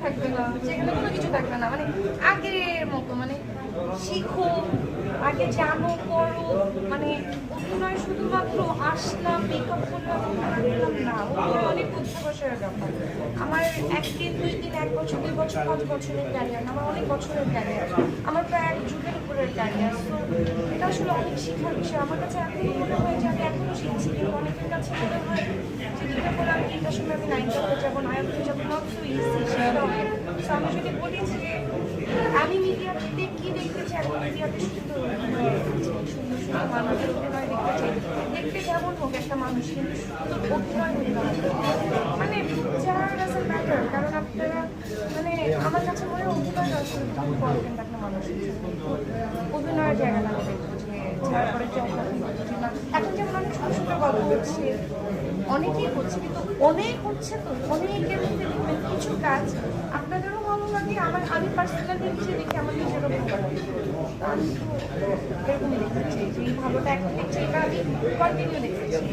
থাকবে না, সেখানে কোনো কিছু থাকবে না, মানে আগের মতো, মানে শিখো, আগে জানো, করো, মানে অভিনয় শুধুমাত্র আসলাম মেকআপ করলাম করলাম না, অভিনয় অনেক অধ্যাবসায়ের ব্যাপার। আমার 1 দিন 2 দিন 1 বছর 2 বছর 5 বছরের ক্যারিয়ার, আমার অনেক বছরের ক্যারিয়ার, আমার প্রায় 1 যুগের উপরের ক্যারিয়ার। তো এটা আসলে অনেক শেখার বিষয়। আমার কাছে এখনো মনে হয় যে আমি এখনো শিখছি, কিন্তু অনেকের কাছে মনে হয় যে কীভাবে করে আমি এটার সময় আমি নায়িকা হয়ে যাবো, নায়ক হয়ে যাবো, নট সো ইজি সেটা। সো আমি যদি বলি যে আমি মিডিয়াতে কি দেখতে চাই, আমি মিডিয়াতে সুন্দর অভিনয় দেখতে চাই, সুন্দর সুন্দর মানুষের অভিনয় দেখতে চাই, দেখতে যেমন হোক একটা মানুষ, কিন্তু সুন্দর অভিনয় হতে হবে, মানে যার ডাজন্ট ম্যাটার। কারণ আপনারা মানে আমার কাছে মনে হয় অভিনয় আসলে খুব ইম্পর্টেন্ট একটা মানুষের জন্য। অভিনয়ের জায়গাটা আমি দেখবো যে যার পরে এখন যেমন অনেক ছোটো ছোটো গল্প হচ্ছে, অনেকেই হচ্ছে, কিন্তু অনেক হচ্ছে, তো অনেকের মধ্যে দেখবেন কিছু কাজ আপনাদেরও ভালো লাগে, আমি পার্সোনালি নিজে দেখি আমার নিজেরও ভালো লাগে। আমি তো এরকমই দেখতে চাই যে এই ভালোটা এখন দেখছি, এটা আমি কন্টিনিউ দেখতে চাই।